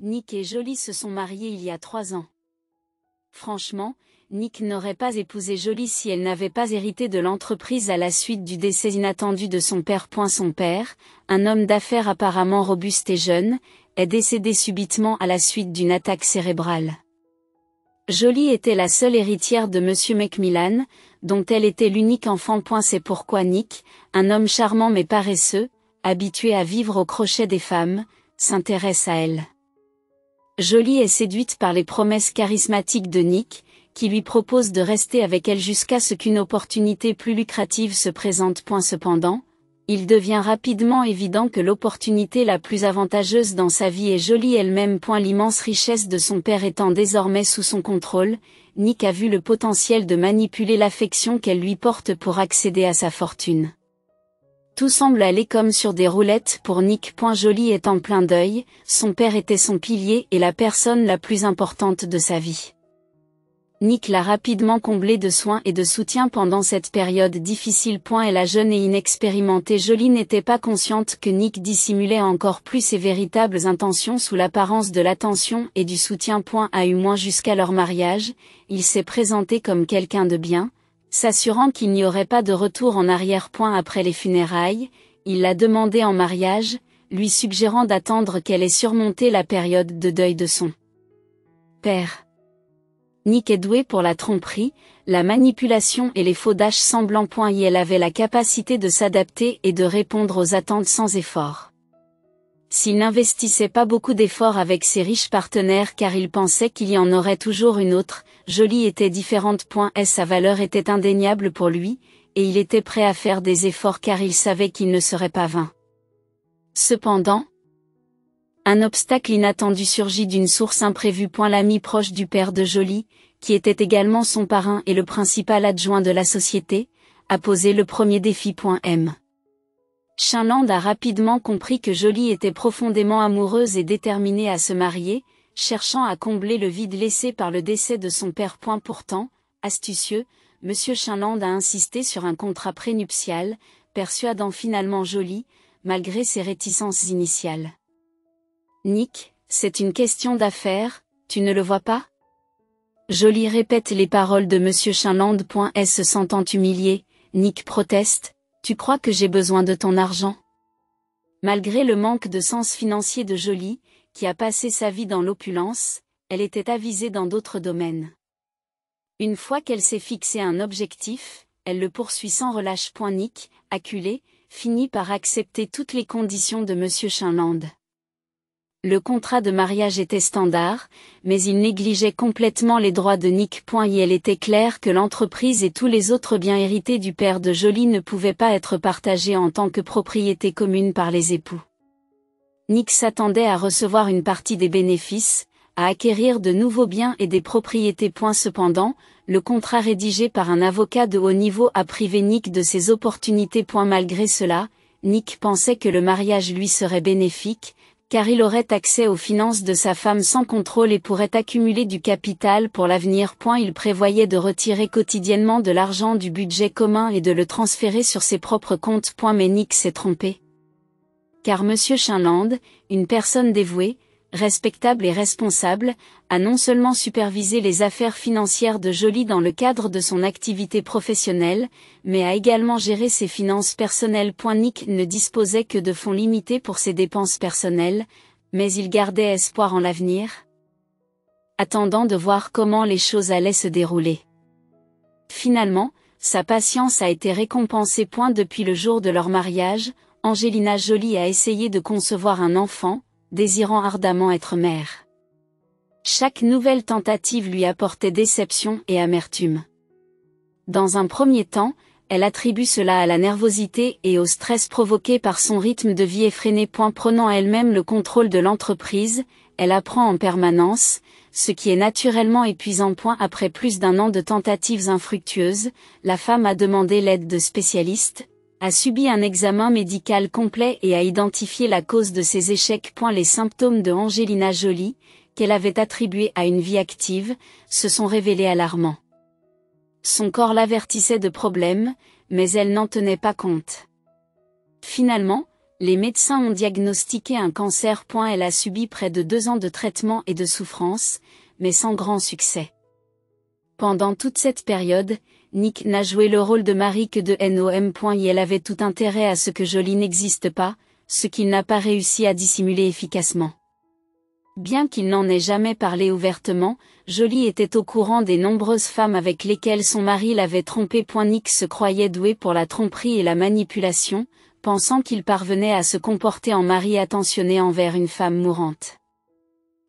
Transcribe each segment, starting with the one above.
Nick et Jolie se sont mariés il y a 3 ans. Franchement, Nick n'aurait pas épousé Jolie si elle n'avait pas hérité de l'entreprise à la suite du décès inattendu de son père. Son père, un homme d'affaires apparemment robuste et jeune, est décédé subitement à la suite d'une attaque cérébrale. Jolie était la seule héritière de Monsieur Macmillan, dont elle était l'unique enfant. C'est pourquoi Nick, un homme charmant mais paresseux, habitué à vivre au crochet des femmes, s'intéresse à elle. Jolie est séduite par les promesses charismatiques de Nick, qui lui propose de rester avec elle jusqu'à ce qu'une opportunité plus lucrative se présente. Cependant, il devient rapidement évident que l'opportunité la plus avantageuse dans sa vie est Jolie elle-même. L'immense richesse de son père étant désormais sous son contrôle, Nick a vu le potentiel de manipuler l'affection qu'elle lui porte pour accéder à sa fortune. Tout semble aller comme sur des roulettes pour Nick. Jolie est en plein deuil, son père était son pilier et la personne la plus importante de sa vie. Nick l'a rapidement comblé de soins et de soutien pendant cette période difficile. Et la jeune et inexpérimentée Jolie n'était pas consciente que Nick dissimulait encore plus ses véritables intentions sous l'apparence de l'attention et du soutien. Jusqu'à leur mariage, il s'est présenté comme quelqu'un de bien, s'assurant qu'il n'y aurait pas de retour en arrière. Après les funérailles, il l'a demandée en mariage, lui suggérant d'attendre qu'elle ait surmonté la période de deuil de son père. Nick est doué pour la tromperie, la manipulation et les faux dashs semblants. Elle avait la capacité de s'adapter et de répondre aux attentes sans effort. S'il n'investissait pas beaucoup d'efforts avec ses riches partenaires car il pensait qu'il y en aurait toujours une autre, Jolie était différente. Sa valeur était indéniable pour lui, et il était prêt à faire des efforts car il savait qu'il ne serait pas vain. Cependant, un obstacle inattendu surgit d'une source imprévue. L'ami proche du père de Jolie, qui était également son parrain et le principal adjoint de la société, a posé le premier défi. M. Chinland a rapidement compris que Jolie était profondément amoureuse et déterminée à se marier, cherchant à combler le vide laissé par le décès de son père. Pourtant, astucieux, Monsieur Chinland a insisté sur un contrat prénuptial, persuadant finalement Jolie, malgré ses réticences initiales. Nick, c'est une question d'affaires, tu ne le vois pas? Jolie répète les paroles de Monsieur Chinland. Se sentant humilié, Nick proteste, tu crois que j'ai besoin de ton argent? Malgré le manque de sens financier de Jolie, qui a passé sa vie dans l'opulence, elle était avisée dans d'autres domaines. Une fois qu'elle s'est fixé un objectif, elle le poursuit sans relâche. Nick, acculé, finit par accepter toutes les conditions de Monsieur Chinland. Le contrat de mariage était standard, mais il négligeait complètement les droits de Nick. Il était clair que l'entreprise et tous les autres biens hérités du père de Jolie ne pouvaient pas être partagés en tant que propriété commune par les époux. Nick s'attendait à recevoir une partie des bénéfices, à acquérir de nouveaux biens et des propriétés. Cependant, le contrat rédigé par un avocat de haut niveau a privé Nick de ses opportunités. Malgré cela, Nick pensait que le mariage lui serait bénéfique, car il aurait accès aux finances de sa femme sans contrôle et pourrait accumuler du capital pour l'avenir. Il prévoyait de retirer quotidiennement de l'argent du budget commun et de le transférer sur ses propres comptes. Mais Nick s'est trompé. Car Monsieur Chinland, une personne dévouée, respectable et responsable, a non seulement supervisé les affaires financières de Jolie dans le cadre de son activité professionnelle, mais a également géré ses finances personnelles. Nick ne disposait que de fonds limités pour ses dépenses personnelles, mais il gardait espoir en l'avenir, attendant de voir comment les choses allaient se dérouler. Finalement, sa patience a été récompensée. Depuis le jour de leur mariage, Angelina Jolie a essayé de concevoir un enfant, désirant ardemment être mère. Chaque nouvelle tentative lui apportait déception et amertume. Dans un premier temps, elle attribue cela à la nervosité et au stress provoqué par son rythme de vie effréné. Prenant elle-même le contrôle de l'entreprise, elle apprend en permanence, ce qui est naturellement épuisant. Après plus d'1 an de tentatives infructueuses, la femme a demandé l'aide de spécialistes, a subi un examen médical complet et a identifié la cause de ses échecs. Les symptômes de Angelina Jolie, qu'elle avait attribués à une vie active, se sont révélés alarmants. Son corps l'avertissait de problèmes, mais elle n'en tenait pas compte. Finalement, Les médecins ont diagnostiqué un cancer. Elle a subi près de 2 ans de traitement et de souffrance, mais sans grand succès. Pendant toute cette période, Nick n'a joué le rôle de mari que de nom. Elle avait tout intérêt à ce que Jolie n'existe pas, ce qu'il n'a pas réussi à dissimuler efficacement. Bien qu'il n'en ait jamais parlé ouvertement, Jolie était au courant des nombreuses femmes avec lesquelles son mari l'avait trompé. Nick se croyait doué pour la tromperie et la manipulation, pensant qu'il parvenait à se comporter en mari attentionné envers une femme mourante.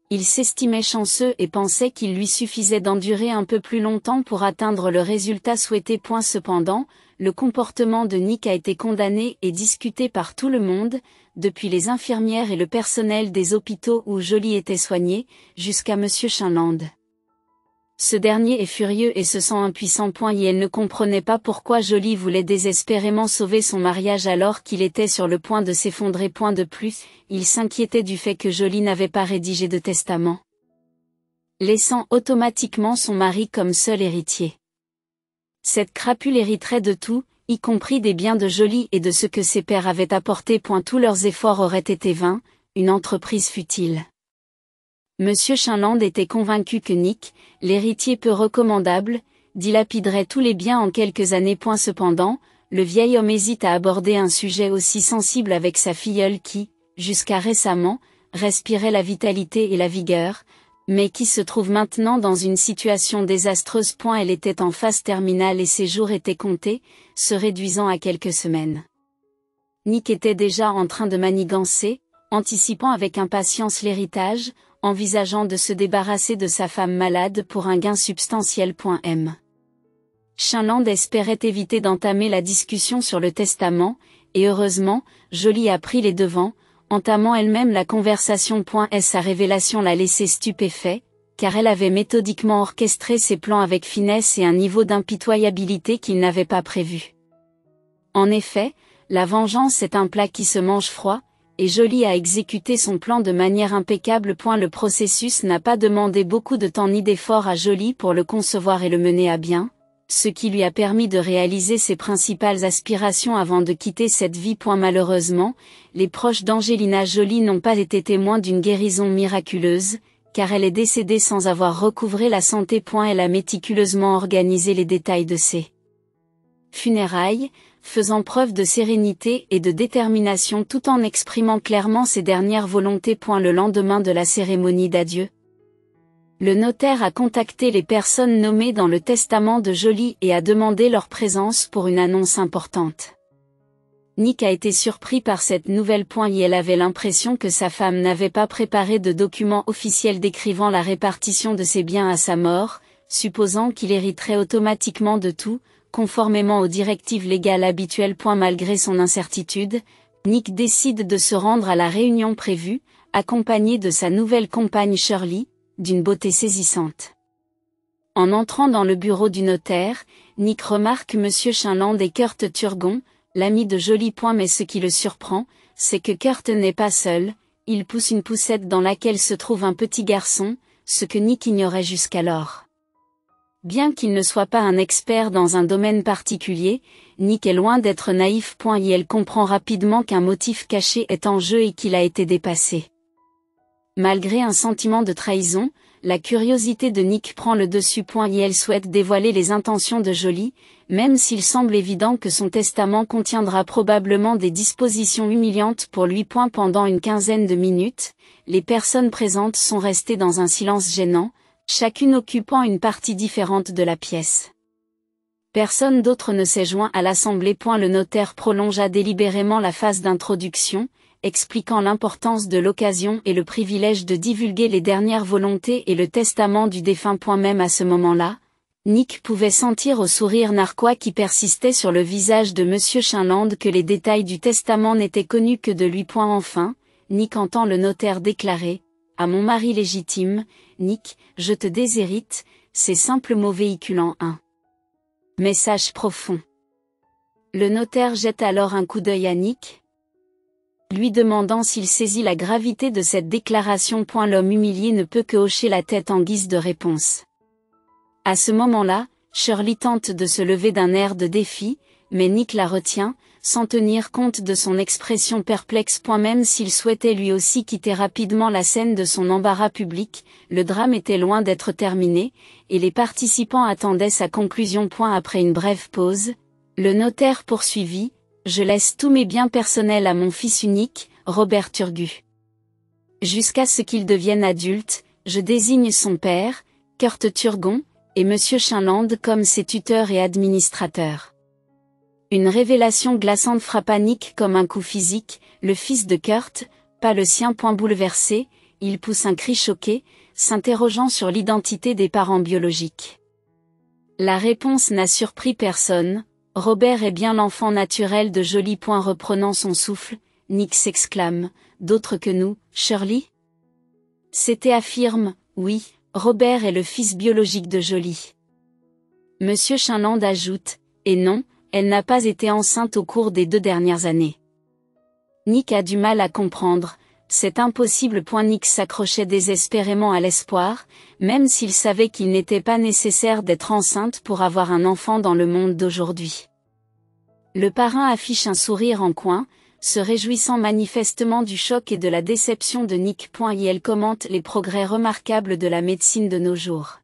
Il s'estimait chanceux et pensait qu'il lui suffisait d'endurer un peu plus longtemps pour atteindre le résultat souhaité. Cependant, le comportement de Nick a été condamné et discuté par tout le monde, depuis les infirmières et le personnel des hôpitaux où Jolie était soignée, jusqu'à Monsieur Chinland. Ce dernier est furieux et se sent impuissant. Elle ne comprenait pas pourquoi Jolie voulait désespérément sauver son mariage alors qu'il était sur le point de s'effondrer. De plus, il s'inquiétait du fait que Jolie n'avait pas rédigé de testament, laissant automatiquement son mari comme seul héritier. Cette crapule hériterait de tout, y compris des biens de Jolie et de ce que ses pères avaient apporté. Tous leurs efforts auraient été vains, une entreprise futile. Monsieur Chinland était convaincu que Nick, l'héritier peu recommandable, dilapiderait tous les biens en quelques années. Cependant, le vieil homme hésite à aborder un sujet aussi sensible avec sa filleule qui, jusqu'à récemment, respirait la vitalité et la vigueur, mais qui se trouve maintenant dans une situation désastreuse. Elle était en phase terminale et ses jours étaient comptés, se réduisant à quelques semaines. Nick était déjà en train de manigancer, anticipant avec impatience l'héritage, envisageant de se débarrasser de sa femme malade pour un gain substantiel. Chinland espérait éviter d'entamer la discussion sur le testament, et heureusement, Jolie a pris les devants, entamant elle-même la conversation. Sa révélation l'a laissé stupéfait, car elle avait méthodiquement orchestré ses plans avec finesse et un niveau d'impitoyabilité qu'il n'avait pas prévu. En effet, la vengeance est un plat qui se mange froid, et Jolie a exécuté son plan de manière impeccable. Le processus n'a pas demandé beaucoup de temps ni d'effort à Jolie pour le concevoir et le mener à bien, ce qui lui a permis de réaliser ses principales aspirations avant de quitter cette vie. Malheureusement, les proches d'Angelina Jolie n'ont pas été témoins d'une guérison miraculeuse, car elle est décédée sans avoir recouvré la santé. Elle a méticuleusement organisé les détails de ses funérailles, faisant preuve de sérénité et de détermination tout en exprimant clairement ses dernières volontés. Le lendemain de la cérémonie d'adieu, le notaire a contacté les personnes nommées dans le testament de Jolie et a demandé leur présence pour une annonce importante. Nick a été surpris par cette nouvelle. Elle avait l'impression que sa femme n'avait pas préparé de document officiel décrivant la répartition de ses biens à sa mort, supposant qu'il hériterait automatiquement de tout, conformément aux directives légales habituelles. Malgré son incertitude, Nick décide de se rendre à la réunion prévue, accompagné de sa nouvelle compagne Shirley, d'une beauté saisissante. En entrant dans le bureau du notaire, Nick remarque Monsieur Chinland et Kurt Turgon, l'ami de Jolie. Mais ce qui le surprend, c'est que Kurt n'est pas seul, il pousse une poussette dans laquelle se trouve un petit garçon, ce que Nick ignorait jusqu'alors. Bien qu'il ne soit pas un expert dans un domaine particulier, Nick est loin d'être naïf. Elle comprend rapidement qu'un motif caché est en jeu et qu'il a été dépassé. Malgré un sentiment de trahison, la curiosité de Nick prend le dessus. Elle souhaite dévoiler les intentions de Jolie, même s'il semble évident que son testament contiendra probablement des dispositions humiliantes pour lui. Pendant une quinzaine de minutes, les personnes présentes sont restées dans un silence gênant, chacune occupant une partie différente de la pièce. Personne d'autre ne s'est joint à l'assemblée. Le notaire prolongea délibérément la phase d'introduction, expliquant l'importance de l'occasion et le privilège de divulguer les dernières volontés et le testament du défunt. Même à ce moment-là, Nick pouvait sentir au sourire narquois qui persistait sur le visage de Monsieur Chinland que les détails du testament n'étaient connus que de lui. Enfin, Nick entend le notaire déclarer: « À mon mari légitime, Nick, je te déshérite », ces simples mots véhiculant un message profond. Le notaire jette alors un coup d'œil à Nick, lui demandant s'il saisit la gravité de cette déclaration. L'homme humilié ne peut que hocher la tête en guise de réponse. À ce moment-là, Shirley tente de se lever d'un air de défi, mais Nick la retient, sans tenir compte de son expression perplexe. Même s'il souhaitait lui aussi quitter rapidement la scène de son embarras public, le drame était loin d'être terminé, et les participants attendaient sa conclusion. Après une brève pause, le notaire poursuivit: « Je laisse tous mes biens personnels à mon fils unique, Robert Turgut. Jusqu'à ce qu'il devienne adulte, je désigne son père, Kurt Turgon, et Monsieur Chinland comme ses tuteurs et administrateurs. » Une révélation glaçante frappa Nick comme un coup physique. Le fils de Kurt, pas le sien. Bouleversé, il pousse un cri choqué, s'interrogeant sur l'identité des parents biologiques. La réponse n'a surpris personne: Robert est bien l'enfant naturel de Joly. Reprenant son souffle, Nick s'exclame: d'autres que nous, Shirley? C'était affirme: oui, Robert est le fils biologique de Joly. Monsieur Chinland ajoute: et non, elle n'a pas été enceinte au cours des 2 dernières années. Nick a du mal à comprendre: c'est impossible. Nick s'accrochait désespérément à l'espoir, même s'il savait qu'il n'était pas nécessaire d'être enceinte pour avoir un enfant dans le monde d'aujourd'hui. Le parrain affiche un sourire en coin, se réjouissant manifestement du choc et de la déception de Nick. Il commente les progrès remarquables de la médecine de nos jours.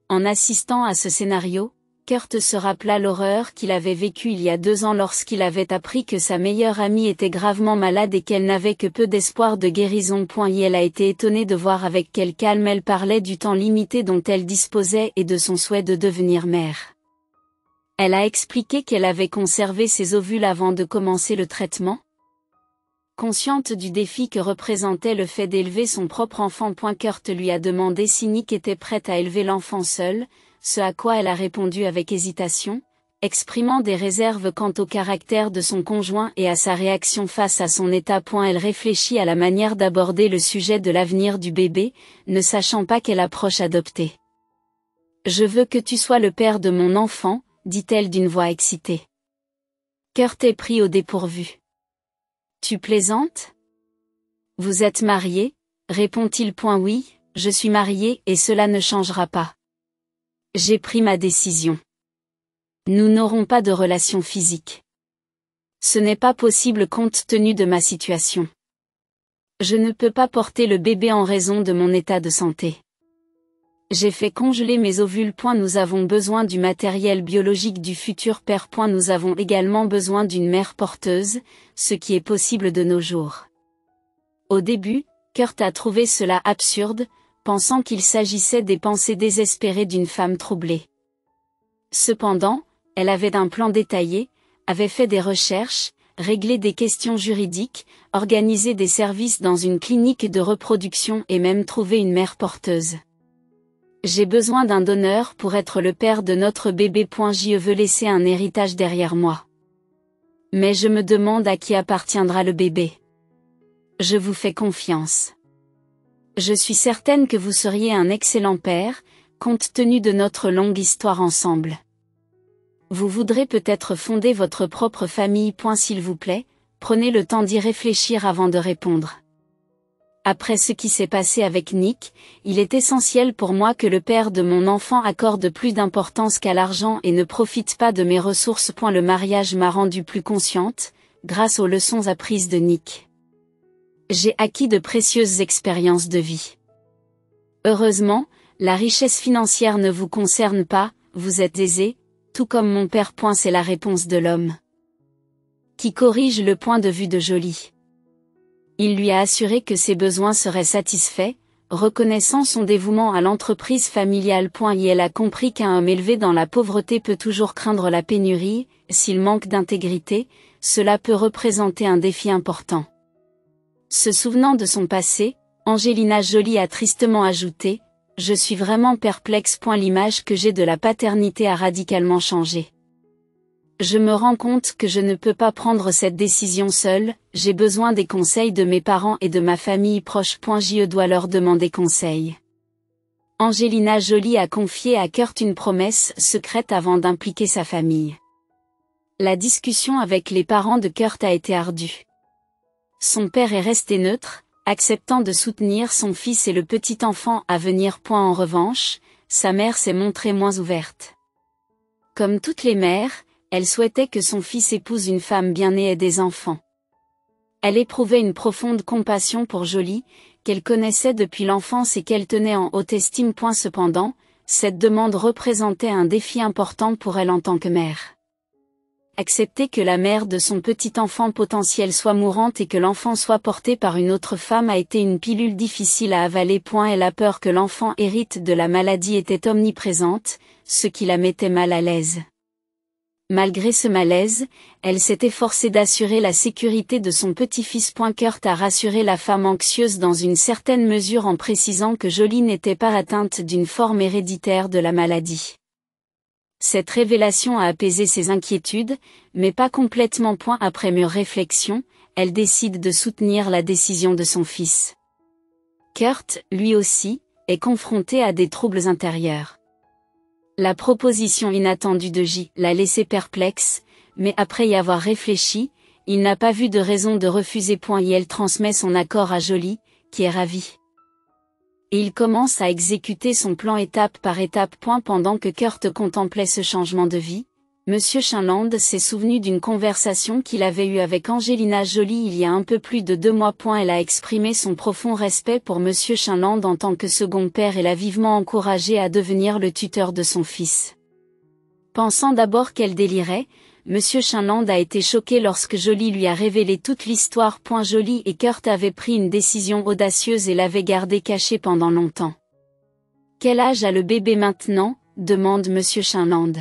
En assistant à ce scénario, Kurt se rappela l'horreur qu'il avait vécue il y a 2 ans lorsqu'il avait appris que sa meilleure amie était gravement malade et qu'elle n'avait que peu d'espoir de guérison. Il a été étonné de voir avec quel calme elle parlait du temps limité dont elle disposait et de son souhait de devenir mère. Elle a expliqué qu'elle avait conservé ses ovules avant de commencer le traitement. Consciente du défi que représentait le fait d'élever son propre enfant. Kurt lui a demandé si Nick était prête à élever l'enfant seule, ce à quoi elle a répondu avec hésitation, exprimant des réserves quant au caractère de son conjoint et à sa réaction face à son état. Elle réfléchit à la manière d'aborder le sujet de l'avenir du bébé, ne sachant pas quelle approche adopter. « Je veux que tu sois le père de mon enfant, » dit-elle d'une voix excitée. Kurt est pris au dépourvu. « Tu plaisantes? Vous êtes marié? » répond-il. Oui, je suis marié et cela ne changera pas. J'ai pris ma décision. Nous n'aurons pas de relation physique. Ce n'est pas possible compte tenu de ma situation. Je ne peux pas porter le bébé en raison de mon état de santé. J'ai fait congeler mes ovules. Nous avons besoin du matériel biologique du futur père. Nous avons également besoin d'une mère porteuse, ce qui est possible de nos jours. Au début, Kurt a trouvé cela absurde, pensant qu'il s'agissait des pensées désespérées d'une femme troublée. Cependant, elle avait un plan détaillé, avait fait des recherches, réglé des questions juridiques, organisé des services dans une clinique de reproduction et même trouvé une mère porteuse. J'ai besoin d'un donneur pour être le père de notre bébé. Je veux laisser un héritage derrière moi. Mais je me demande à qui appartiendra le bébé. Je vous fais confiance. Je suis certaine que vous seriez un excellent père, compte tenu de notre longue histoire ensemble. Vous voudrez peut-être fonder votre propre famille. S'il vous plaît, prenez le temps d'y réfléchir avant de répondre. Après ce qui s'est passé avec Nick, il est essentiel pour moi que le père de mon enfant accorde plus d'importance qu'à l'argent et ne profite pas de mes ressources. Le mariage m'a rendue plus consciente, grâce aux leçons apprises de Nick. J'ai acquis de précieuses expériences de vie. Heureusement, la richesse financière ne vous concerne pas, vous êtes aisé, tout comme mon père. C'est la réponse de l'homme qui corrige le point de vue de Joly. Il lui a assuré que ses besoins seraient satisfaits, reconnaissant son dévouement à l'entreprise familiale. Elle a compris qu'un homme élevé dans la pauvreté peut toujours craindre la pénurie. S'il manque d'intégrité, cela peut représenter un défi important. Se souvenant de son passé, Angelina Jolie a tristement ajouté: « Je suis vraiment perplexe. L'image que j'ai de la paternité a radicalement changé. Je me rends compte que je ne peux pas prendre cette décision seule, j'ai besoin des conseils de mes parents et de ma famille proche. Je dois leur demander conseil. » Angelina Jolie a confié à Kurt une promesse secrète avant d'impliquer sa famille. La discussion avec les parents de Kurt a été ardue. Son père est resté neutre, acceptant de soutenir son fils et le petit enfant à venir. En revanche, sa mère s'est montrée moins ouverte. Comme toutes les mères, Elle souhaitait que son fils épouse une femme bien née et des enfants. Elle éprouvait une profonde compassion pour Joly, qu'elle connaissait depuis l'enfance et qu'elle tenait en haute estime. Cependant, cette demande représentait un défi important pour elle en tant que mère. Accepter que la mère de son petit enfant potentiel soit mourante et que l'enfant soit porté par une autre femme a été une pilule difficile à avaler. Et la peur que l'enfant hérite de la maladie était omniprésente, ce qui la mettait mal à l'aise. Malgré ce malaise, elle s'est efforcée d'assurer la sécurité de son petit-fils. Kurt a rassuré la femme anxieuse dans une certaine mesure en précisant que Joly n'était pas atteinte d'une forme héréditaire de la maladie. Cette révélation a apaisé ses inquiétudes, mais pas complètement. Après mûre réflexion, elle décide de soutenir la décision de son fils. Kurt, lui aussi, est confronté à des troubles intérieurs. La proposition inattendue de J l'a laissé perplexe, mais après y avoir réfléchi, il n'a pas vu de raison de refuser. Et elle transmet son accord à Joly, qui est ravi. Et il commence à exécuter son plan étape par étape. Pendant que Kurt contemplait ce changement de vie, Monsieur Chinland s'est souvenu d'une conversation qu'il avait eue avec Angelina Jolie il y a un peu plus de 2 mois. Elle a exprimé son profond respect pour Monsieur Chinland en tant que second père et l'a vivement encouragé à devenir le tuteur de son fils. Pensant d'abord qu'elle délirait, Monsieur Chinland a été choqué lorsque Joly lui a révélé toute l'histoire. Joly et Kurt avaient pris une décision audacieuse et l'avaient gardée cachée pendant longtemps. Quel âge a le bébé maintenant ? Demande Monsieur Chinland.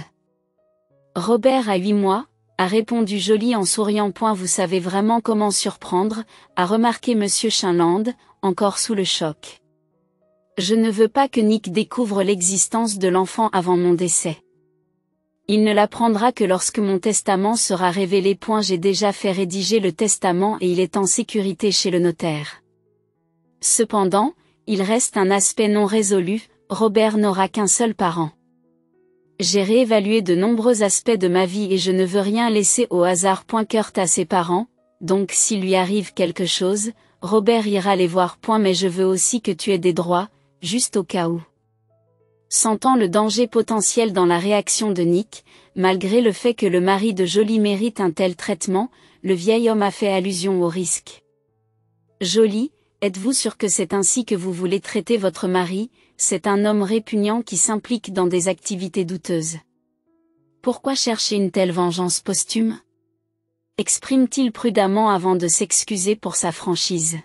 Robert a 8 mois, a répondu Joly en souriant. Vous savez vraiment comment surprendre, a remarqué Monsieur Chinland, encore sous le choc. Je ne veux pas que Nick découvre l'existence de l'enfant avant mon décès. Il ne l'apprendra que lorsque mon testament sera révélé. J'ai déjà fait rédiger le testament et il est en sécurité chez le notaire. Cependant, il reste un aspect non résolu, Robert n'aura qu'un seul parent. J'ai réévalué de nombreux aspects de ma vie et je ne veux rien laisser au hasard. Kurt a ses parents, donc s'il lui arrive quelque chose, Robert ira les voir. Mais je veux aussi que tu aies des droits, juste au cas où. Sentant le danger potentiel dans la réaction de Nick, malgré le fait que le mari de Joly mérite un tel traitement, le vieil homme a fait allusion au risque. Joly, êtes-vous sûr que c'est ainsi que vous voulez traiter votre mari ? C'est un homme répugnant qui s'implique dans des activités douteuses. Pourquoi chercher une telle vengeance posthume ? Exprime-t-il prudemment avant de s'excuser pour sa franchise.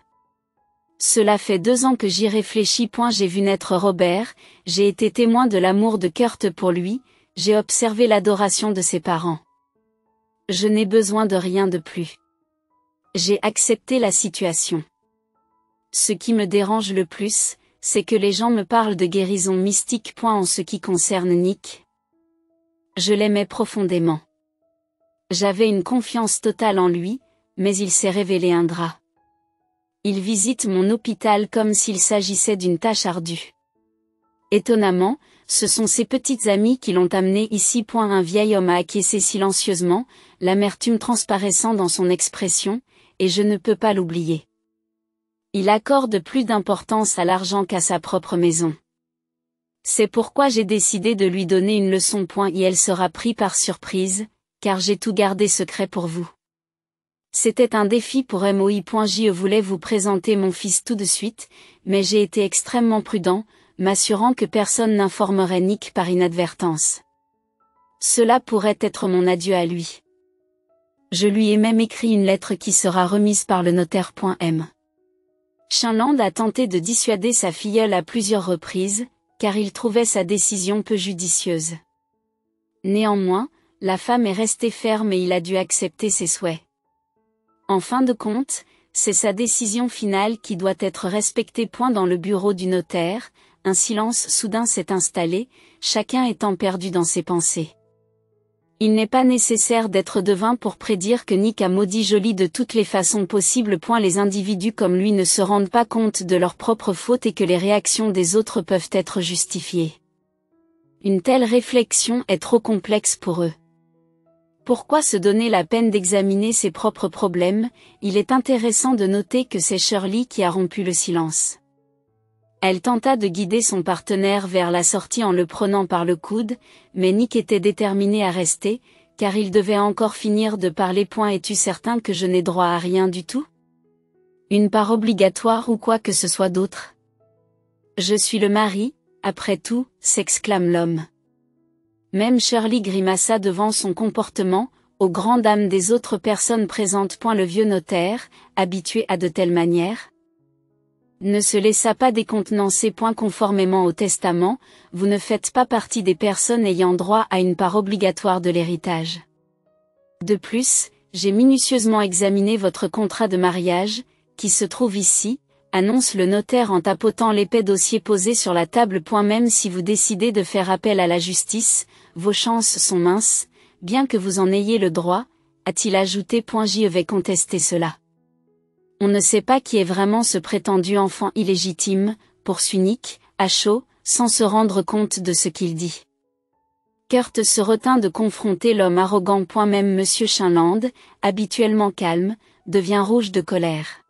Cela fait 2 ans que j'y réfléchis. J'ai vu naître Robert, j'ai été témoin de l'amour de Kurt pour lui, j'ai observé l'adoration de ses parents. Je n'ai besoin de rien de plus. J'ai accepté la situation. Ce qui me dérange le plus, c'est que les gens me parlent de guérison mystique. En ce qui concerne Nick, je l'aimais profondément. J'avais une confiance totale en lui, mais il s'est révélé ingrat. Il visite mon hôpital comme s'il s'agissait d'une tâche ardue. Étonnamment, ce sont ses petites amies qui l'ont amené ici. Un vieil homme a acquiescé silencieusement, l'amertume transparaissant dans son expression, et je ne peux pas l'oublier. Il accorde plus d'importance à l'argent qu'à sa propre maison. C'est pourquoi j'ai décidé de lui donner une leçon. Et elle sera prise par surprise, car j'ai tout gardé secret pour vous. C'était un défi pour MOI. Je voulais vous présenter mon fils tout de suite, mais j'ai été extrêmement prudent, m'assurant que personne n'informerait Nick par inadvertance. Cela pourrait être mon adieu à lui. Je lui ai même écrit une lettre qui sera remise par le notaire. Chinland a tenté de dissuader sa filleule à plusieurs reprises, car il trouvait sa décision peu judicieuse. Néanmoins, la femme est restée ferme et il a dû accepter ses souhaits. En fin de compte, c'est sa décision finale qui doit être respectée. Dans le bureau du notaire, un silence soudain s'est installé, chacun étant perdu dans ses pensées. Il n'est pas nécessaire d'être devin pour prédire que Nick a maudit Joly de toutes les façons possibles. Les individus comme lui ne se rendent pas compte de leurs propres fautes et que les réactions des autres peuvent être justifiées. Une telle réflexion est trop complexe pour eux. Pourquoi se donner la peine d'examiner ses propres problèmes ? Il est intéressant de noter que c'est Shirley qui a rompu le silence. Elle tenta de guider son partenaire vers la sortie en le prenant par le coude, mais Nick était déterminé à rester, car il devait encore finir de parler. Es-tu certain que je n'ai droit à rien du tout? Une part obligatoire ou quoi que ce soit d'autre? Je suis le mari, après tout, s'exclame l'homme. Même Shirley grimaça devant son comportement, aux grandes dames des autres personnes présentes. Le vieux notaire, habitué à de telles manières, ne se laissa pas décontenancer. Conformément au testament, vous ne faites pas partie des personnes ayant droit à une part obligatoire de l'héritage. De plus, j'ai minutieusement examiné votre contrat de mariage, qui se trouve ici, annonce le notaire en tapotant l'épais dossier posé sur la table. Même si vous décidez de faire appel à la justice, vos chances sont minces, bien que vous en ayez le droit, a-t-il ajouté. Je vais contester cela. On ne sait pas qui est vraiment ce prétendu enfant illégitime, poursuit Nick, à chaud, sans se rendre compte de ce qu'il dit. Kurt se retint de confronter l'homme arrogant. Même Monsieur Chinland, habituellement calme, devient rouge de colère.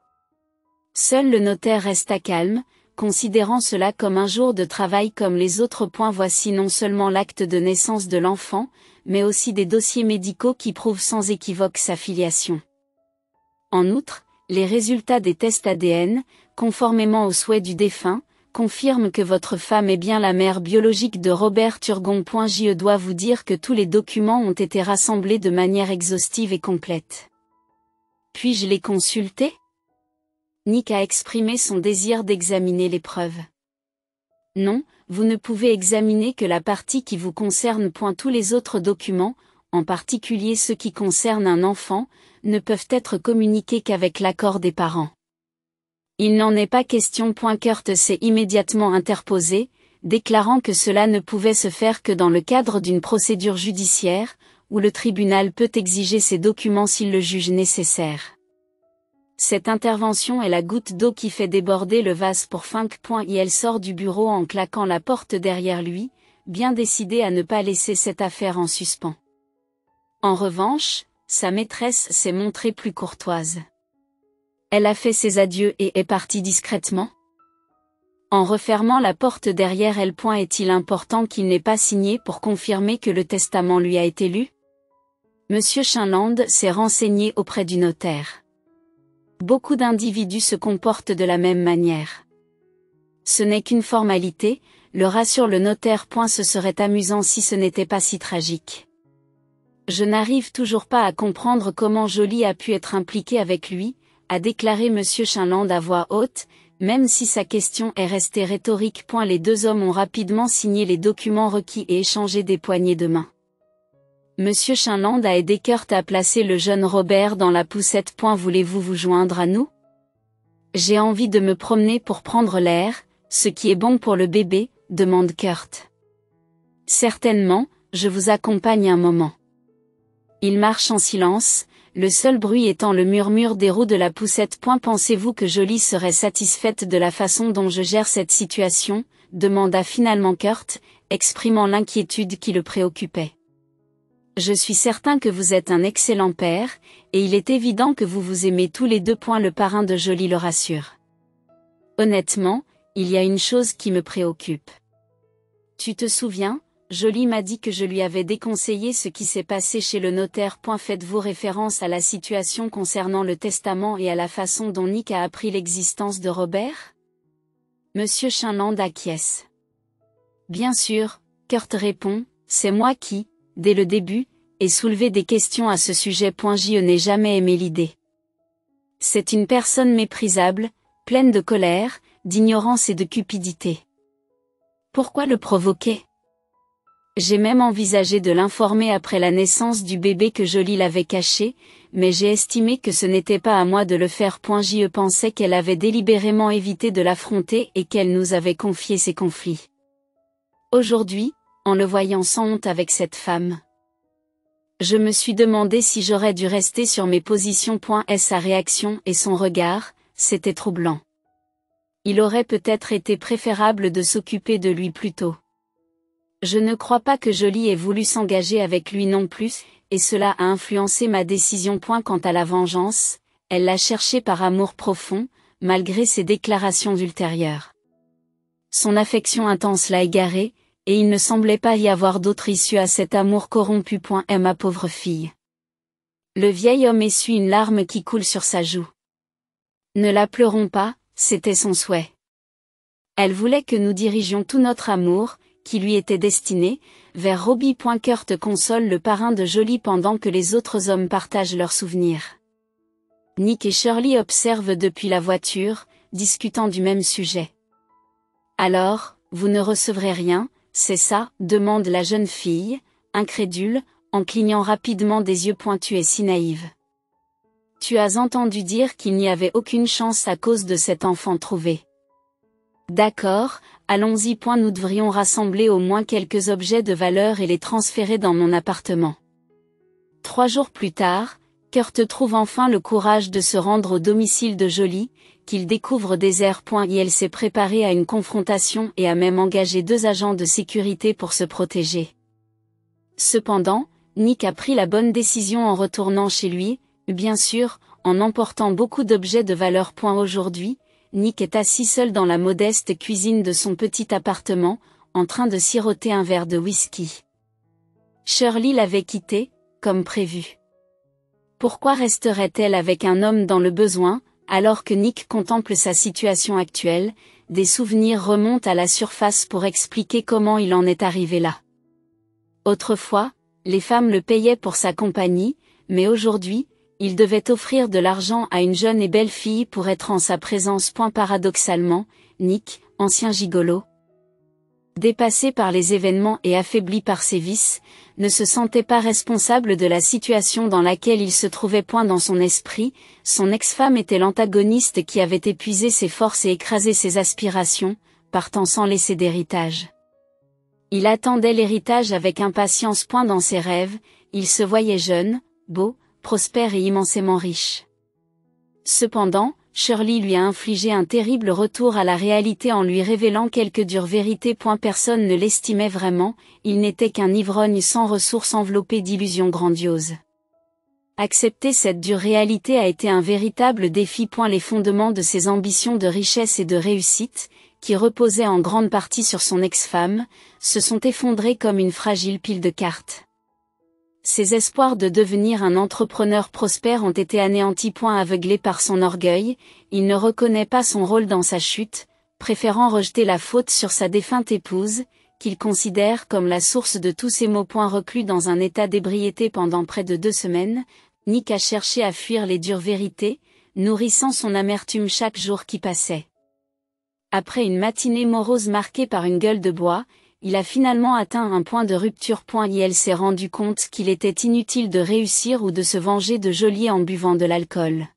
Seul le notaire resta calme, considérant cela comme un jour de travail comme les autres. Voici non seulement l'acte de naissance de l'enfant, mais aussi des dossiers médicaux qui prouvent sans équivoque sa filiation. En outre, les résultats des tests ADN, conformément aux souhaits du défunt, confirment que votre femme est bien la mère biologique de Robert Turgon. Je dois vous dire que tous les documents ont été rassemblés de manière exhaustive et complète. Puis-je les consulter? Nick a exprimé son désir d'examiner les preuves. Non, vous ne pouvez examiner que la partie qui vous concerne. Tous les autres documents, en particulier ceux qui concernent un enfant, ne peuvent être communiqués qu'avec l'accord des parents. Il n'en est pas question. Kurt s'est immédiatement interposé, déclarant que cela ne pouvait se faire que dans le cadre d'une procédure judiciaire, où le tribunal peut exiger ces documents s'il le juge nécessaire. Cette intervention est la goutte d'eau qui fait déborder le vase pour Fink. Et elle sort du bureau en claquant la porte derrière lui, bien décidée à ne pas laisser cette affaire en suspens. En revanche, sa maîtresse s'est montrée plus courtoise. Elle a fait ses adieux et est partie discrètement. En refermant la porte derrière elle. Est-il important qu'il n'ait pas signé pour confirmer que le testament lui a été lu? Monsieur Chinland s'est renseigné auprès du notaire. Beaucoup d'individus se comportent de la même manière. Ce n'est qu'une formalité, le rassure le notaire. Ce serait amusant si ce n'était pas si tragique. Je n'arrive toujours pas à comprendre comment Jolie a pu être impliquée avec lui, a déclaré Monsieur Chinland à voix haute, même si sa question est restée rhétorique. Les deux hommes ont rapidement signé les documents requis et échangé des poignées de main. Monsieur Chinland a aidé Kurt à placer le jeune Robert dans la poussette. Voulez-vous vous joindre à nous? J'ai envie de me promener pour prendre l'air, ce qui est bon pour le bébé, demande Kurt. Certainement, je vous accompagne un moment. Ils marchent en silence, le seul bruit étant le murmure des roues de la poussette. Pensez-vous que Jolie serait satisfaite de la façon dont je gère cette situation? Demanda finalement Kurt, exprimant l'inquiétude qui le préoccupait. Je suis certain que vous êtes un excellent père, et il est évident que vous vous aimez tous les deux. Le parrain de Jolie le rassure. Honnêtement, il y a une chose qui me préoccupe. Tu te souviens? Jolie m'a dit que je lui avais déconseillé ce qui s'est passé chez le notaire. Faites-vous référence à la situation concernant le testament et à la façon dont Nick a appris l'existence de Robert? Monsieur Chinland acquiesce. Bien sûr, Kurt répond, c'est moi qui, dès le début, ai soulevé des questions à ce sujet. Je n'ai jamais aimé l'idée. C'est une personne méprisable, pleine de colère, d'ignorance et de cupidité. Pourquoi le provoquer? J'ai même envisagé de l'informer après la naissance du bébé que Jolie l'avait caché, mais j'ai estimé que ce n'était pas à moi de le faire. Je pensais qu'elle avait délibérément évité de l'affronter et qu'elle nous avait confié ses conflits. Aujourd'hui, en le voyant sans honte avec cette femme, je me suis demandé si j'aurais dû rester sur mes positions. Sa réaction et son regard, c'était troublant. Il aurait peut-être été préférable de s'occuper de lui plus tôt. Je ne crois pas que Jolie ait voulu s'engager avec lui non plus, et cela a influencé ma décision. Quant à la vengeance, elle l'a cherchée par amour profond, malgré ses déclarations ultérieures. Son affection intense l'a égarée, et il ne semblait pas y avoir d'autre issue à cet amour corrompu. Ma pauvre fille. Le vieil homme essuie une larme qui coule sur sa joue. Ne la pleurons pas, c'était son souhait. Elle voulait que nous dirigions tout notre amour, qui lui était destiné, vers Robbie. Kurt console le parrain de Jolie pendant que les autres hommes partagent leurs souvenirs. Nick et Shirley observent depuis la voiture, discutant du même sujet. Alors, vous ne recevrez rien, c'est ça, demande la jeune fille, incrédule, en clignant rapidement des yeux pointus et si naïve. Tu as entendu dire qu'il n'y avait aucune chance à cause de cet enfant trouvé. D'accord, allons-y. Nous devrions rassembler au moins quelques objets de valeur et les transférer dans mon appartement. 3 jours plus tard, Kurt trouve enfin le courage de se rendre au domicile de Jolie, qu'il découvre désert. Elle s'est préparée à une confrontation et a même engagé 2 agents de sécurité pour se protéger. Cependant, Nick a pris la bonne décision en retournant chez lui, bien sûr, en emportant beaucoup d'objets de valeur. Aujourd'hui, Nick est assis seul dans la modeste cuisine de son petit appartement, en train de siroter un verre de whisky. Shirley l'avait quitté, comme prévu. Pourquoi resterait-elle avec un homme dans le besoin, alors que Nick contemple sa situation actuelle? Des souvenirs remontent à la surface pour expliquer comment il en est arrivé là. Autrefois, les femmes le payaient pour sa compagnie, mais aujourd'hui, il devait offrir de l'argent à une jeune et belle fille pour être en sa présence. Paradoxalement, Nick, ancien gigolo, dépassé par les événements et affaibli par ses vices, ne se sentait pas responsable de la situation dans laquelle il se trouvait. Dans son esprit, son ex-femme était l'antagoniste qui avait épuisé ses forces et écrasé ses aspirations, partant sans laisser d'héritage. Il attendait l'héritage avec impatience. Dans ses rêves, il se voyait jeune, beau, prospère et immensément riche. Cependant, Shirley lui a infligé un terrible retour à la réalité en lui révélant quelques dures vérités. Personne ne l'estimait vraiment, il n'était qu'un ivrogne sans ressources enveloppé d'illusions grandioses. Accepter cette dure réalité a été un véritable défi. Les fondements de ses ambitions de richesse et de réussite, qui reposaient en grande partie sur son ex-femme, se sont effondrés comme une fragile pile de cartes. Ses espoirs de devenir un entrepreneur prospère ont été anéantis. Aveuglé par son orgueil, il ne reconnaît pas son rôle dans sa chute, préférant rejeter la faute sur sa défunte épouse, qu'il considère comme la source de tous ses maux. Reclus dans un état d'ébriété pendant près de 2 semaines, Nick a cherché à fuir les dures vérités, nourrissant son amertume chaque jour qui passait. Après une matinée morose marquée par une gueule de bois, il a finalement atteint un point de rupture. Il s'est rendu compte qu'il était inutile de réussir ou de se venger de Jolie en buvant de l'alcool.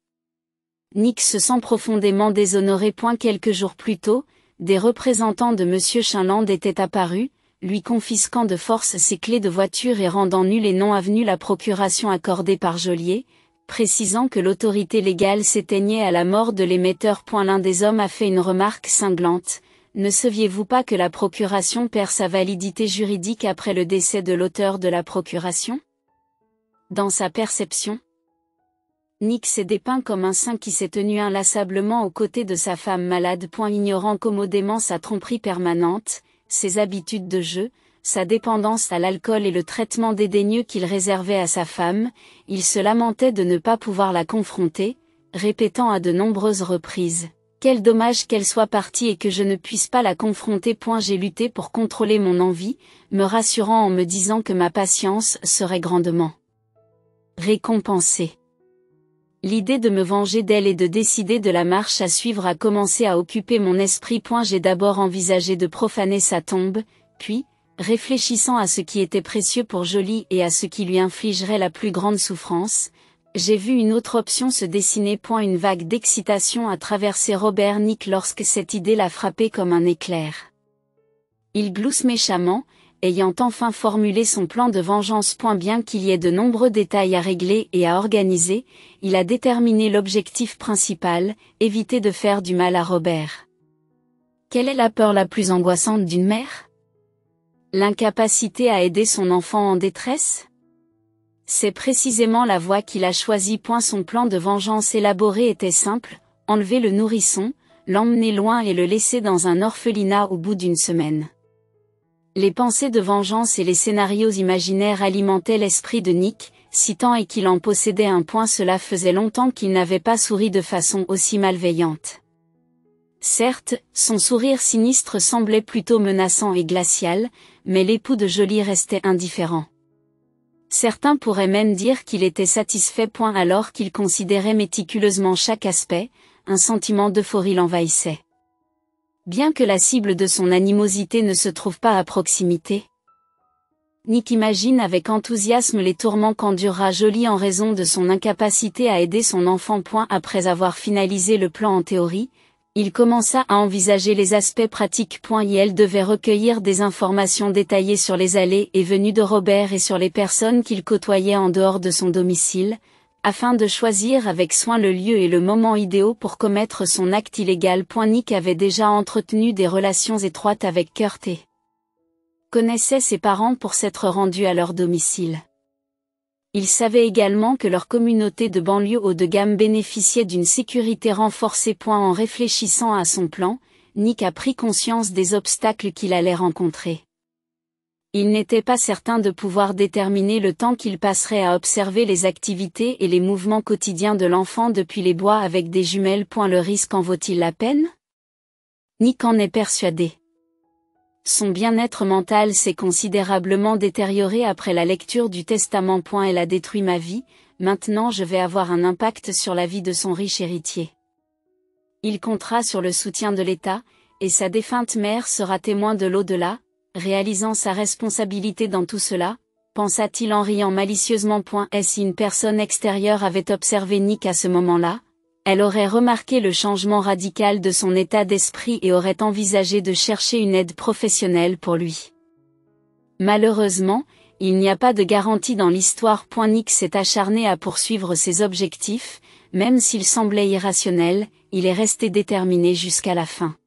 Nick se sent profondément déshonoré. Quelques jours plus tôt, des représentants de M. Chinland étaient apparus, lui confisquant de force ses clés de voiture et rendant nulle et non avenue la procuration accordée par Joliet, précisant que l'autorité légale s'éteignait à la mort de l'émetteur. L'un des hommes a fait une remarque cinglante. Ne saviez-vous pas que la procuration perd sa validité juridique après le décès de l'auteur de la procuration? Dans sa perception, Nick s'est dépeint comme un saint qui s'est tenu inlassablement aux côtés de sa femme malade. Ignorant commodément sa tromperie permanente, ses habitudes de jeu, sa dépendance à l'alcool et le traitement dédaigneux qu'il réservait à sa femme, il se lamentait de ne pas pouvoir la confronter, répétant à de nombreuses reprises: quel dommage qu'elle soit partie et que je ne puisse pas la confronter. J'ai lutté pour contrôler mon envie, me rassurant en me disant que ma patience serait grandement récompensée. L'idée de me venger d'elle et de décider de la marche à suivre a commencé à occuper mon esprit. J'ai d'abord envisagé de profaner sa tombe, puis, réfléchissant à ce qui était précieux pour Jolie et à ce qui lui infligerait la plus grande souffrance, j'ai vu une autre option se dessiner. Une vague d'excitation a traversé Robert Nick lorsque cette idée l'a frappé comme un éclair. Il glousse méchamment, ayant enfin formulé son plan de vengeance. Bien qu'il y ait de nombreux détails à régler et à organiser, il a déterminé l'objectif principal, éviter de faire du mal à Robert. Quelle est la peur la plus angoissante d'une mère? L'incapacité à aider son enfant en détresse? C'est précisément la voie qu'il a choisie. Son plan de vengeance élaboré était simple: enlever le nourrisson, l'emmener loin et le laisser dans un orphelinat au bout d'1 semaine. Les pensées de vengeance et les scénarios imaginaires alimentaient l'esprit de Nick, si tant est qu'il en possédait un. Cela faisait longtemps qu'il n'avait pas souri de façon aussi malveillante. Certes, son sourire sinistre semblait plutôt menaçant et glacial, mais l'époux de Jolie restait indifférent. Certains pourraient même dire qu'il était satisfait. Alors qu'il considérait méticuleusement chaque aspect, un sentiment d'euphorie l'envahissait. Bien que la cible de son animosité ne se trouve pas à proximité, Nick imagine avec enthousiasme les tourments qu'endurera Jolie en raison de son incapacité à aider son enfant. Après avoir finalisé le plan en théorie, il commença à envisager les aspects pratiques. Elle devait recueillir des informations détaillées sur les allées et venues de Robert et sur les personnes qu'il côtoyait en dehors de son domicile, afin de choisir avec soin le lieu et le moment idéaux pour commettre son acte illégal. Nick avait déjà entretenu des relations étroites avec Kurt et connaissait ses parents pour s'être rendu à leur domicile. Il savait également que leur communauté de banlieue haut de gamme bénéficiait d'une sécurité renforcée. En réfléchissant à son plan, Nick a pris conscience des obstacles qu'il allait rencontrer. Il n'était pas certain de pouvoir déterminer le temps qu'il passerait à observer les activités et les mouvements quotidiens de l'enfant depuis les bois avec des jumelles. Le risque en vaut-il la peine? Nick en est persuadé. Son bien-être mental s'est considérablement détérioré après la lecture du testament. Elle a détruit ma vie, maintenant je vais avoir un impact sur la vie de son riche héritier. Il comptera sur le soutien de l'État, et sa défunte mère sera témoin de l'au-delà, réalisant sa responsabilité dans tout cela, pensa-t-il en riant malicieusement. Si une personne extérieure avait observé Nick à ce moment-là, elle aurait remarqué le changement radical de son état d'esprit et aurait envisagé de chercher une aide professionnelle pour lui. Malheureusement, il n'y a pas de garantie dans l'histoire. Nick s'est acharné à poursuivre ses objectifs, même s'ils semblaient irrationnels, il est resté déterminé jusqu'à la fin.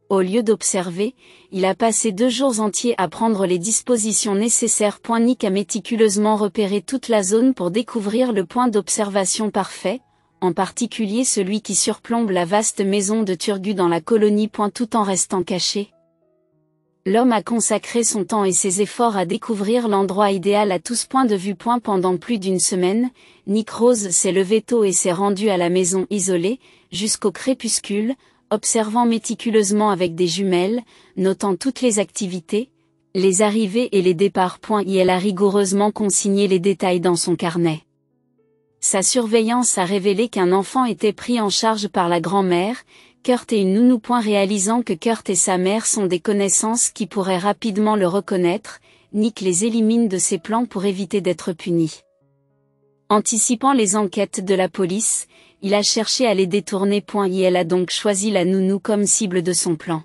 Au lieu d'observer, il a passé 2 jours entiers à prendre les dispositions nécessaires. Nick a méticuleusement repéré toute la zone pour découvrir le point d'observation parfait, en particulier celui qui surplombe la vaste maison de Turgut dans la colonie. Tout en restant caché. L'homme a consacré son temps et ses efforts à découvrir l'endroit idéal à tous points de vue. Pendant plus d'une semaine, Nick Rose s'est levé tôt et s'est rendu à la maison isolée, jusqu'au crépuscule, observant méticuleusement avec des jumelles, notant toutes les activités, les arrivées et les départs. Elle a rigoureusement consigné les détails dans son carnet. Sa surveillance a révélé qu'un enfant était pris en charge par la grand-mère, Kurt et une nounou. Réalisant que Kurt et sa mère sont des connaissances qui pourraient rapidement le reconnaître, Nick les élimine de ses plans pour éviter d'être puni. Anticipant les enquêtes de la police, il a cherché à les détourner. Elle a donc choisi la nounou comme cible de son plan.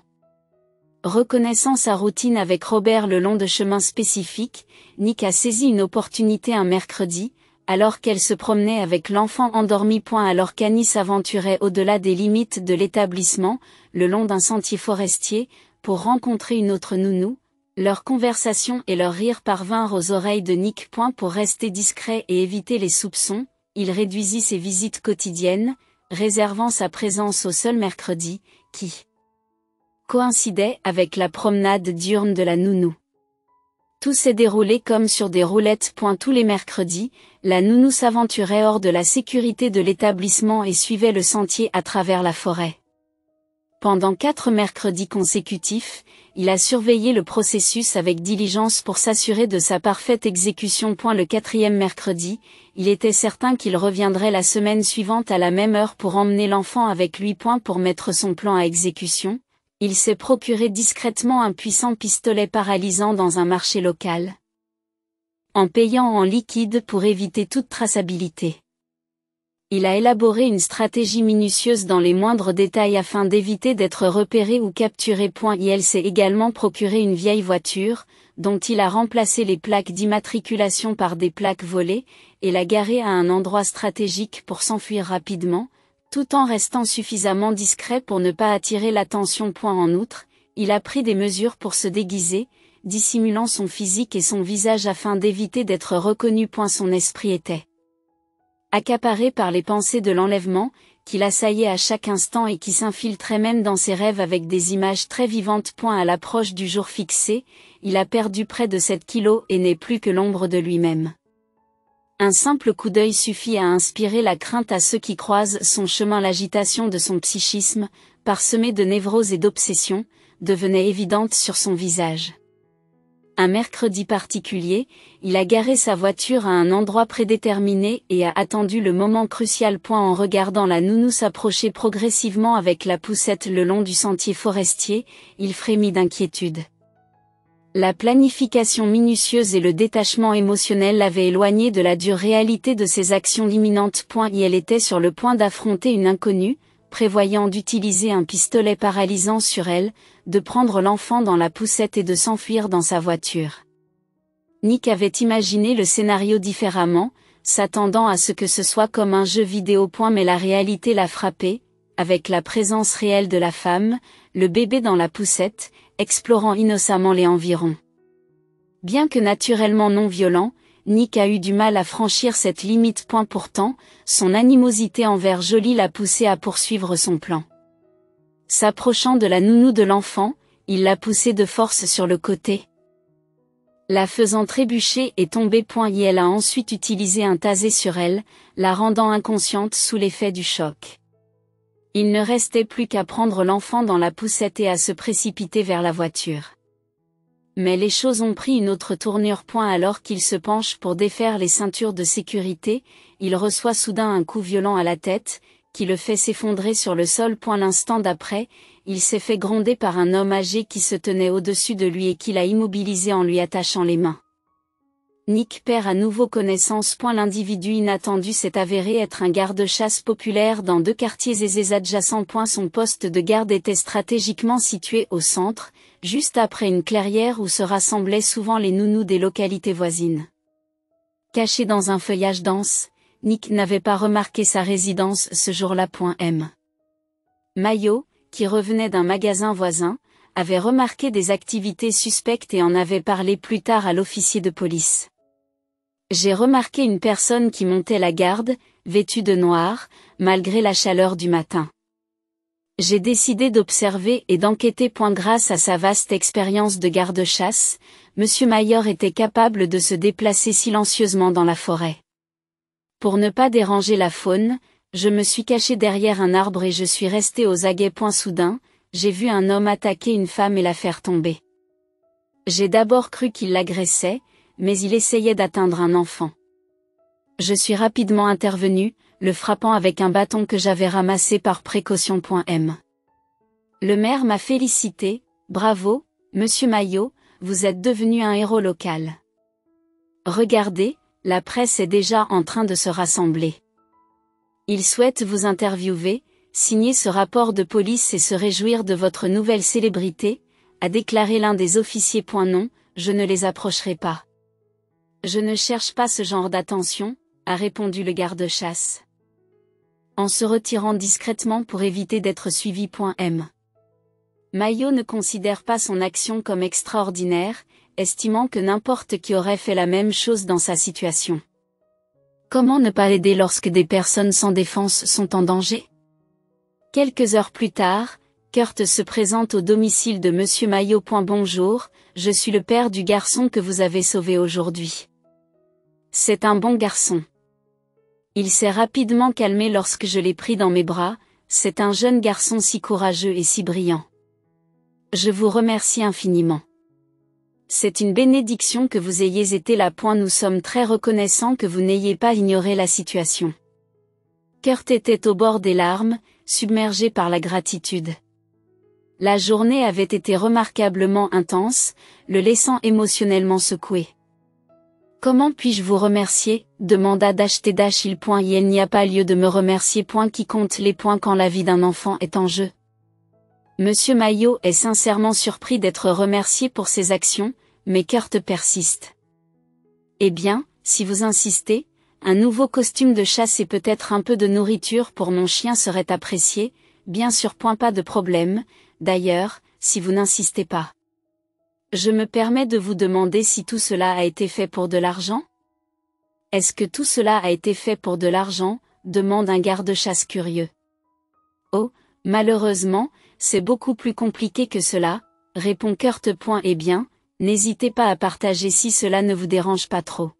Reconnaissant sa routine avec Robert le long de chemins spécifiques, Nick a saisi une opportunité un mercredi, alors qu'elle se promenait avec l'enfant endormi. Alors qu'Annie s'aventurait au-delà des limites de l'établissement, le long d'un sentier forestier, pour rencontrer une autre nounou, leur conversation et leur rire parvinrent aux oreilles de Nick. Pour rester discret et éviter les soupçons, il réduisit ses visites quotidiennes, réservant sa présence au seul mercredi, qui coïncidait avec la promenade diurne de la nounou. Tout s'est déroulé comme sur des roulettes. Tous les mercredis, la nounou s'aventurait hors de la sécurité de l'établissement et suivait le sentier à travers la forêt. Pendant 4 mercredis consécutifs, il a surveillé le processus avec diligence pour s'assurer de sa parfaite exécution. Le 4e mercredi, il était certain qu'il reviendrait la semaine suivante à la même heure pour emmener l'enfant avec lui. Pour mettre son plan à exécution, il s'est procuré discrètement un puissant pistolet paralysant dans un marché local, en payant en liquide pour éviter toute traçabilité. Il a élaboré une stratégie minutieuse dans les moindres détails afin d'éviter d'être repéré ou capturé. Il s'est également procuré une vieille voiture, dont il a remplacé les plaques d'immatriculation par des plaques volées, et l'a garée à un endroit stratégique pour s'enfuir rapidement, tout en restant suffisamment discret pour ne pas attirer l'attention. En outre, il a pris des mesures pour se déguiser, dissimulant son physique et son visage afin d'éviter d'être reconnu. Son esprit était accaparé par les pensées de l'enlèvement, qui l'assaillait à chaque instant et qui s'infiltrait même dans ses rêves avec des images très vivantes. À l'approche du jour fixé, il a perdu près de 7 kilos et n'est plus que l'ombre de lui-même. Un simple coup d'œil suffit à inspirer la crainte à ceux qui croisent son chemin. L'agitation de son psychisme, parsemée de névroses et d'obsessions, devenait évidente sur son visage. Un mercredi particulier, il a garé sa voiture à un endroit prédéterminé et a attendu le moment crucial. En regardant la nounou s'approcher progressivement avec la poussette le long du sentier forestier, il frémit d'inquiétude. La planification minutieuse et le détachement émotionnel l'avaient éloigné de la dure réalité de ses actions imminentes. Et elle était sur le point d'affronter une inconnue, prévoyant d'utiliser un pistolet paralysant sur elle, de prendre l'enfant dans la poussette et de s'enfuir dans sa voiture. Nick avait imaginé le scénario différemment, s'attendant à ce que ce soit comme un jeu vidéo. Mais la réalité l'a frappé, avec la présence réelle de la femme, le bébé dans la poussette, explorant innocemment les environs. Bien que naturellement non violent, Nick a eu du mal à franchir cette limite. Pourtant, son animosité envers Jolie l'a poussé à poursuivre son plan. S'approchant de la nounou de l'enfant, il l'a poussée de force sur le côté, la faisant trébucher et tomber. Et elle a ensuite utilisé un taser sur elle, la rendant inconsciente sous l'effet du choc. Il ne restait plus qu'à prendre l'enfant dans la poussette et à se précipiter vers la voiture. Mais les choses ont pris une autre tournure. Alors qu'il se penche pour défaire les ceintures de sécurité, il reçoit soudain un coup violent à la tête, qui le fait s'effondrer sur le sol. L'instant d'après, il s'est fait gronder par un homme âgé qui se tenait au-dessus de lui et qui l'a immobilisé en lui attachant les mains. Nick perd à nouveau connaissance. L'individu inattendu s'est avéré être un garde-chasse populaire dans 2 quartiers aisés adjacents. Son poste de garde était stratégiquement situé au centre, juste après une clairière où se rassemblaient souvent les nounous des localités voisines. Caché dans un feuillage dense, Nick n'avait pas remarqué sa résidence ce jour-là. Mayo, qui revenait d'un magasin voisin, avait remarqué des activités suspectes et en avait parlé plus tard à l'officier de police. J'ai remarqué une personne qui montait la garde, vêtue de noir, malgré la chaleur du matin. J'ai décidé d'observer et d'enquêter. Grâce à sa vaste expérience de garde-chasse, Monsieur Mayor était capable de se déplacer silencieusement dans la forêt. Pour ne pas déranger la faune, je me suis caché derrière un arbre et je suis resté aux aguets. Soudain, j'ai vu un homme attaquer une femme et la faire tomber. J'ai d'abord cru qu'il l'agressait, mais il essayait d'atteindre un enfant. Je suis rapidement intervenu, le frappant avec un bâton que j'avais ramassé par précaution. Le maire m'a félicité. Bravo, Monsieur Maillot, vous êtes devenu un héros local. Regardez, la presse est déjà en train de se rassembler. Il souhaite vous interviewer, signer ce rapport de police et se réjouir de votre nouvelle célébrité, a déclaré l'un des officiers. Non, je ne les approcherai pas. Je ne cherche pas ce genre d'attention, a répondu le garde-chasse, en se retirant discrètement pour éviter d'être suivi. Maillot ne considère pas son action comme extraordinaire, estimant que n'importe qui aurait fait la même chose dans sa situation. Comment ne pas l'aider lorsque des personnes sans défense sont en danger? Quelques heures plus tard, Kurt se présente au domicile de Monsieur Maillot. Bonjour, je suis le père du garçon que vous avez sauvé aujourd'hui. C'est un bon garçon. Il s'est rapidement calmé lorsque je l'ai pris dans mes bras, c'est un jeune garçon si courageux et si brillant. Je vous remercie infiniment. C'est une bénédiction que vous ayez été là. Nous sommes très reconnaissants que vous n'ayez pas ignoré la situation. Kurt était au bord des larmes, submergé par la gratitude. La journée avait été remarquablement intense, le laissant émotionnellement secoué. Comment puis-je vous remercier, demanda Dash. Il n'y a pas lieu de me remercier. Qui compte les points quand la vie d'un enfant est en jeu. Monsieur Maillot est sincèrement surpris d'être remercié pour ses actions, mais Kurt persiste. Eh bien, si vous insistez, un nouveau costume de chasse et peut-être un peu de nourriture pour mon chien serait apprécié, bien sûr. Pas de problème, d'ailleurs, si vous n'insistez pas. Je me permets de vous demander si tout cela a été fait pour de l'argent? Est-ce que tout cela a été fait pour de l'argent, demande un garde-chasse curieux. Oh, malheureusement, c'est beaucoup plus compliqué que cela, répond Kurt. Eh bien, n'hésitez pas à partager si cela ne vous dérange pas trop.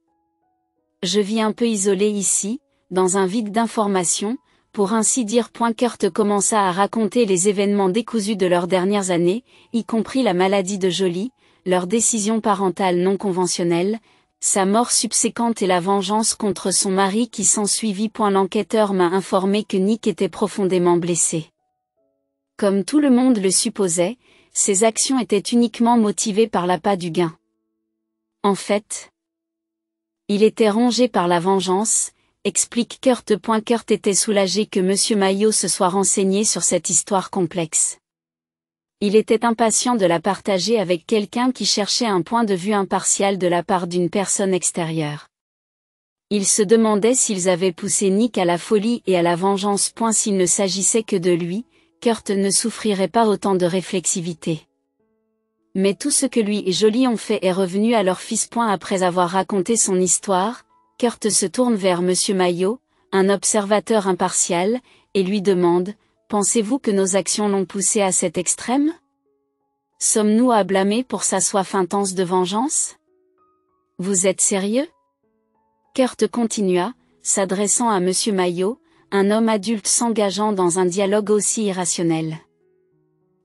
Je vis un peu isolé ici, dans un vide d'informations, pour ainsi dire. Kurt commença à raconter les événements décousus de leurs dernières années, y compris la maladie de Jolie, leur décision parentale non conventionnelle, sa mort subséquente et la vengeance contre son mari qui s'ensuivit. L'enquêteur m'a informé que Nick était profondément blessé. Comme tout le monde le supposait, ses actions étaient uniquement motivées par l'appât du gain. En fait, il était rongé par la vengeance, explique Kurt. Kurt était soulagé que M. Maillot se soit renseigné sur cette histoire complexe. Il était impatient de la partager avec quelqu'un qui cherchait un point de vue impartial de la part d'une personne extérieure. Il se demandait s'ils avaient poussé Nick à la folie et à la vengeance. S'il ne s'agissait que de lui, Kurt ne souffrirait pas autant de réflexivité. Mais tout ce que lui et Jolie ont fait est revenu à leur fils. Après avoir raconté son histoire, Kurt se tourne vers M. Maillot, un observateur impartial, et lui demande « Pensez-vous que nos actions l'ont poussé à cet extrême ? Sommes-nous à blâmer pour sa soif intense de vengeance ? Vous êtes sérieux ?» Kurt continua, s'adressant à M. Maillot, un homme adulte s'engageant dans un dialogue aussi irrationnel.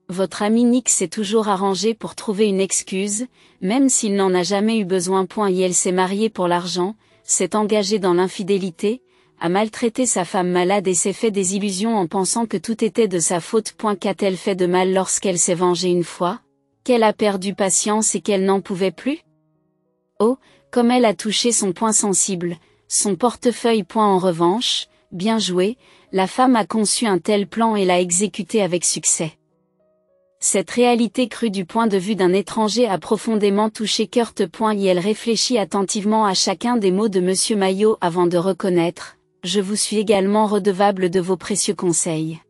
Votre ami Nick s'est toujours arrangé pour trouver une excuse, même s'il n'en a jamais eu besoin. Il s'est marié pour l'argent, s'est engagé dans l'infidélité, a maltraité sa femme malade et s'est fait des illusions en pensant que tout était de sa faute. Qu'a-t-elle fait de mal lorsqu'elle s'est vengée une fois ? Qu'elle a perdu patience et qu'elle n'en pouvait plus ? Oh, comme elle a touché son point sensible, son portefeuille. En revanche, bien joué, la femme a conçu un tel plan et l'a exécuté avec succès. Cette réalité crue du point de vue d'un étranger a profondément touché Kurt. Elle réfléchit attentivement à chacun des mots de M. Maillot avant de reconnaître « Je vous suis également redevable de vos précieux conseils ».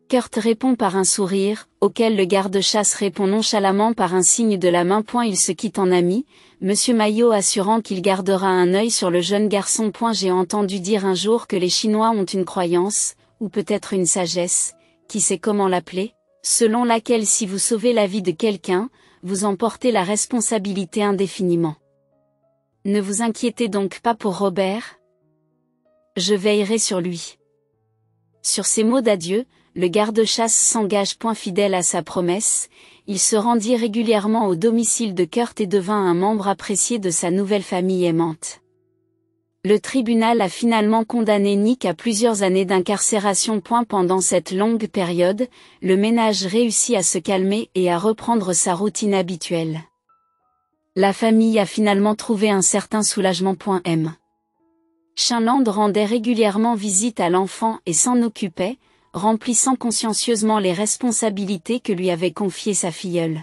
Kurt répond par un sourire, auquel le garde-chasse répond nonchalamment par un signe de la main. Ils se quittent en amis, M. Maillot assurant qu'il gardera un œil sur le jeune garçon. J'ai entendu dire un jour que les Chinois ont une croyance, ou peut-être une sagesse, qui sait comment l'appeler, selon laquelle si vous sauvez la vie de quelqu'un, vous en portez la responsabilité indéfiniment. Ne vous inquiétez donc pas pour Robert. Je veillerai sur lui. Sur ces mots d'adieu, le garde-chasse s'engage. Fidèle à sa promesse, il se rendit régulièrement au domicile de Kurt et devint un membre apprécié de sa nouvelle famille aimante. Le tribunal a finalement condamné Nick à plusieurs années d'incarcération. Pendant cette longue période, le ménage réussit à se calmer et à reprendre sa routine habituelle. La famille a finalement trouvé un certain soulagement. M. Shinland rendait régulièrement visite à l'enfant et s'en occupait, remplissant consciencieusement les responsabilités que lui avait confiées sa filleule.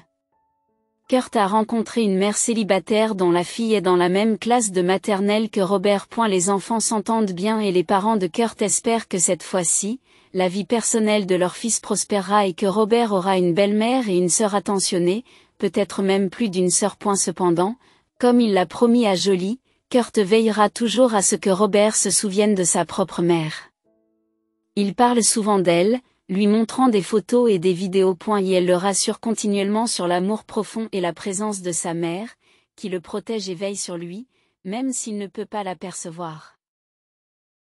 Kurt a rencontré une mère célibataire dont la fille est dans la même classe de maternelle que Robert. Les enfants s'entendent bien et les parents de Kurt espèrent que cette fois-ci, la vie personnelle de leur fils prospérera et que Robert aura une belle-mère et une sœur attentionnée, peut-être même plus d'une sœur. Cependant, comme il l'a promis à Jolie, Kurt veillera toujours à ce que Robert se souvienne de sa propre mère. Il parle souvent d'elle, lui montrant des photos et des vidéos. Et elle le rassure continuellement sur l'amour profond et la présence de sa mère, qui le protège et veille sur lui, même s'il ne peut pas l'apercevoir.